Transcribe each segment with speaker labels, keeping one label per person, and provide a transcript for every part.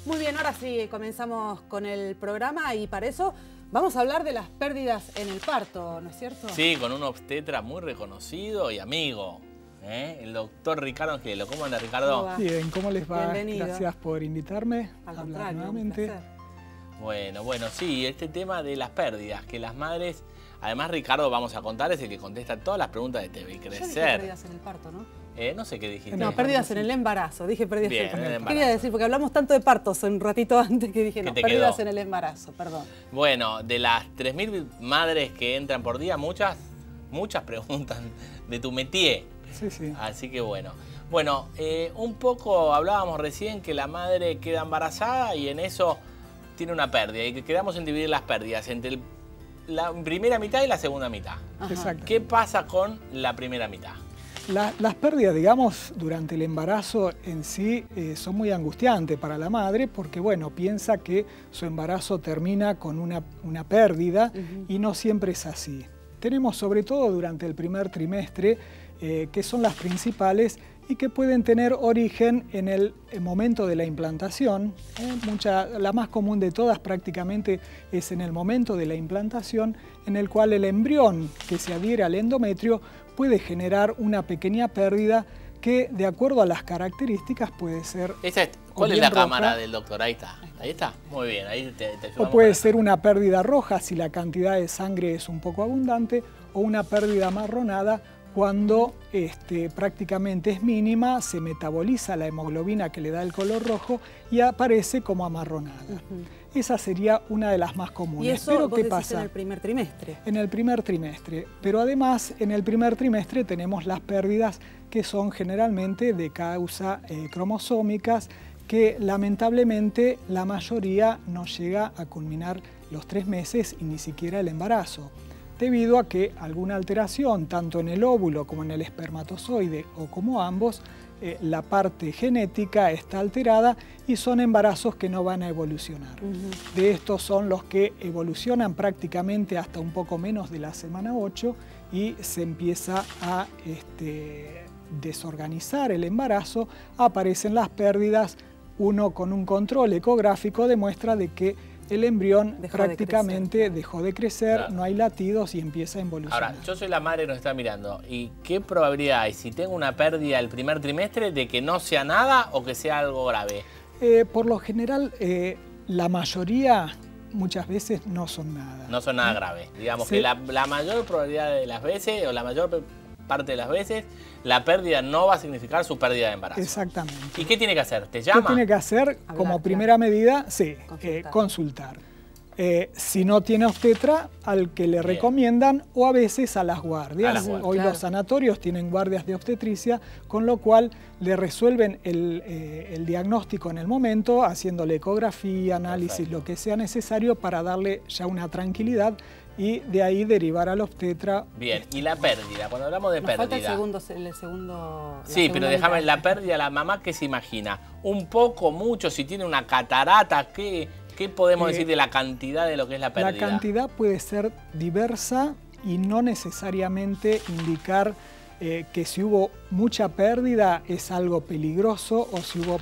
Speaker 1: Muy bien, ahora sí comenzamos con el programa y para eso vamos a hablar de las pérdidas en el parto, ¿no es cierto?
Speaker 2: Sí, con un obstetra muy reconocido y amigo, el doctor Ricardo Angelello. ¿Cómo anda, Ricardo?
Speaker 3: Bien, ¿cómo les va?
Speaker 1: Bienvenido.
Speaker 3: Gracias por invitarme a hablar nuevamente.
Speaker 2: Bueno, sí, este tema de las pérdidas, que las madres... Además, Ricardo, vamos a contar, es el que contesta todas las preguntas de TV y Crecer.
Speaker 1: Yo dije pérdidas en el parto, ¿no?
Speaker 2: No sé qué dijiste.
Speaker 1: No, pérdidas en el embarazo. Dije pérdidas
Speaker 2: Bien,
Speaker 1: en el
Speaker 2: embarazo.
Speaker 1: Quería decir, porque hablamos tanto de partos un ratito antes que dije, no, pérdidas en el embarazo, perdón.
Speaker 2: Bueno, de las 3.000 madres que entran por día, muchas preguntan de tu métier.
Speaker 3: Sí.
Speaker 2: Así que bueno. Bueno, un poco hablábamos recién que la madre queda embarazada y en eso tiene una pérdida. Y que quedamos en dividir las pérdidas entre la primera mitad y la segunda mitad.
Speaker 3: Exacto.
Speaker 2: ¿Qué pasa con la primera mitad?
Speaker 3: Las pérdidas, digamos, durante el embarazo en sí son muy angustiantes para la madre porque, bueno, piensa que su embarazo termina con una pérdida y no siempre es así. Tenemos sobre todo durante el primer trimestre, que son las principales y que pueden tener origen en el momento de la implantación. La más común de todas prácticamente es en el momento de la implantación, en el cual el embrión que se adhiere al endometrio puede generar una pequeña pérdida que, de acuerdo a las características, puede ser...
Speaker 2: ¿Cuál es la cámara del doctor? Ahí está. Ahí está. Muy bien, ahí te ayudamos.
Speaker 3: O puede ser una pérdida roja si la cantidad de sangre es un poco abundante, o una pérdida amarronada cuando prácticamente es mínima, se metaboliza la hemoglobina que le da el color rojo y aparece como amarronada. Esa sería una de las más comunes.
Speaker 1: ¿Y eso
Speaker 3: pero
Speaker 1: vos
Speaker 3: qué
Speaker 1: decís
Speaker 3: pasa?
Speaker 1: en el primer trimestre?
Speaker 3: En el primer trimestre. Pero además, en el primer trimestre tenemos las pérdidas que son generalmente de causa cromosómicas, que lamentablemente la mayoría no llega a culminar los 3 meses y ni siquiera el embarazo, debido a que alguna alteración, tanto en el óvulo como en el espermatozoide o como ambos, la parte genética está alterada y son embarazos que no van a evolucionar. De estos son los que evolucionan prácticamente hasta un poco menos de la semana 8 y se empieza a desorganizar el embarazo, aparecen las pérdidas. Uno con un control ecográfico demuestra de que el embrión prácticamente dejó de crecer, claro. No hay latidos y empieza a involucionar.
Speaker 2: Ahora, yo soy la madre que nos está mirando. ¿Y qué probabilidad hay, si tengo una pérdida el primer trimestre, de que no sea nada o que sea algo grave?
Speaker 3: Por lo general, la mayoría muchas veces no son nada.
Speaker 2: No son nada grave. Digamos que la mayor probabilidad de las veces, o la mayor parte de las veces, la pérdida no va a significar su pérdida de embarazo.
Speaker 3: Exactamente.
Speaker 2: ¿Y qué tiene que hacer? ¿Te llama?
Speaker 3: ¿Qué tiene que hacer? Como primera medida, sí, consultar. Si no tiene obstetra, al que le recomiendan, o a veces a las guardias. Hoy los sanatorios tienen guardias de obstetricia, con lo cual le resuelven el diagnóstico en el momento, haciéndole ecografía, análisis, lo que sea necesario para darle ya una tranquilidad y de ahí derivar al obstetra.
Speaker 2: Bien, y la pérdida, cuando hablamos de pérdida.
Speaker 1: Falta el segundo.
Speaker 2: Sí, pero déjame, la pérdida, la mamá, ¿qué se imagina? ¿Un poco, mucho? Si tiene una catarata, ¿qué podemos decir de la cantidad de lo que es la pérdida?
Speaker 3: La cantidad puede ser diversa y no necesariamente indicar que si hubo mucha pérdida es algo peligroso o si hubo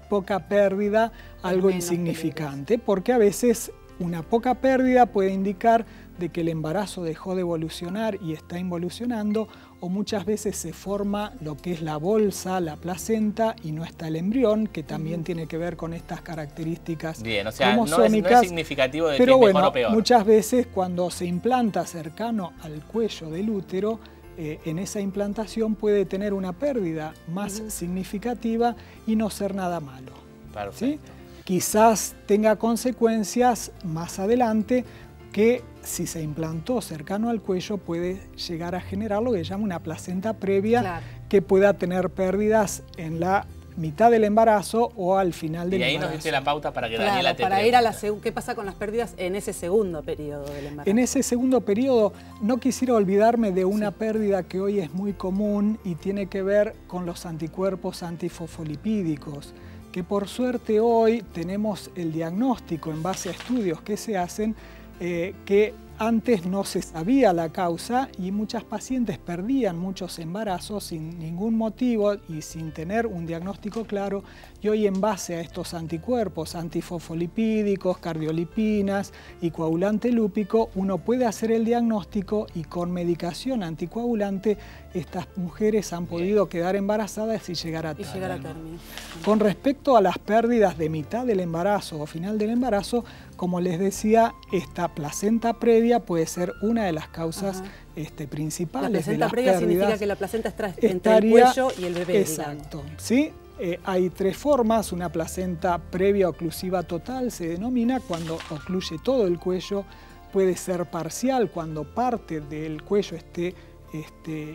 Speaker 3: poca pérdida algo insignificante, porque a veces una poca pérdida puede indicar de que el embarazo dejó de evolucionar y está involucionando, o muchas veces se forma lo que es la bolsa, la placenta, y no está el embrión, que también tiene que ver con estas características cromosómicas.
Speaker 2: No es significativo de
Speaker 3: pero
Speaker 2: que es mejor o peor.
Speaker 3: Muchas veces cuando se implanta cercano al cuello del útero, en esa implantación puede tener una pérdida más significativa y no ser nada malo.
Speaker 2: Perfecto.
Speaker 3: ¿Sí? Quizás tenga consecuencias más adelante que si se implantó cercano al cuello puede llegar a generar lo que se llama una placenta previa, que pueda tener pérdidas en la mitad del embarazo o al final del embarazo.
Speaker 2: Y ahí nos dice la pauta para que Daniela te
Speaker 1: para ir a qué pasa con las pérdidas en ese segundo periodo del embarazo.
Speaker 3: En ese segundo periodo no quisiera olvidarme de una pérdida que hoy es muy común y tiene que ver con los anticuerpos antifosfolipídicos, que por suerte hoy tenemos el diagnóstico en base a estudios que se hacen que Antes no se sabía la causa y muchas pacientes perdían muchos embarazos sin ningún motivo y sin tener un diagnóstico claro. Y hoy, en base a estos anticuerpos antifosfolipídicos, cardiolipinas y coagulante lúpico, uno puede hacer el diagnóstico y con medicación anticoagulante estas mujeres han podido quedar embarazadas y llegar a término. Con respecto a las pérdidas de mitad del embarazo o final del embarazo, como les decía, esta placenta previa puede ser una de las causas principales.
Speaker 1: La placenta previa significa que la placenta está entre el cuello y el bebé.
Speaker 3: Exacto, ¿sí? Hay tres formas. Una placenta previa oclusiva total se denomina cuando ocluye todo el cuello. Puede ser parcial cuando parte del cuello esté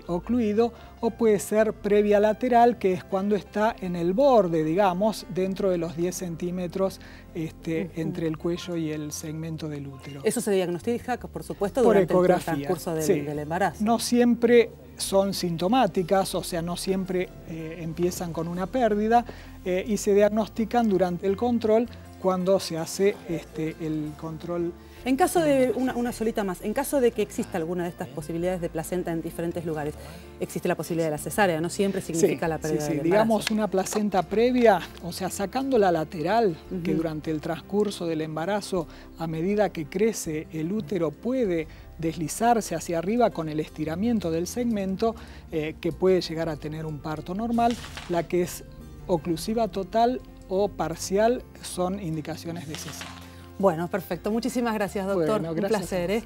Speaker 3: ocluido, o puede ser previa lateral, que es cuando está en el borde, digamos, dentro de los 10 centímetros entre el cuello y el segmento del útero.
Speaker 1: Eso se diagnostica, por supuesto,
Speaker 3: por
Speaker 1: durante
Speaker 3: ecografía.
Speaker 1: El transcurso del embarazo.
Speaker 3: No siempre son sintomáticas, o sea, no siempre empiezan con una pérdida y se diagnostican durante el control cuando se hace el control.
Speaker 1: En caso de, una solita más, en caso de que exista alguna de estas posibilidades de placenta en diferentes lugares, existe la posibilidad de la cesárea, no siempre significa la pérdida del embarazo.
Speaker 3: Digamos una placenta previa, o sea, sacando la lateral, que durante el transcurso del embarazo, a medida que crece el útero, puede deslizarse hacia arriba con el estiramiento del segmento, que puede llegar a tener un parto normal. La que es oclusiva total o parcial son indicaciones de cesárea.
Speaker 1: Bueno, perfecto. Muchísimas gracias, doctor.
Speaker 3: Bueno,
Speaker 1: un placer.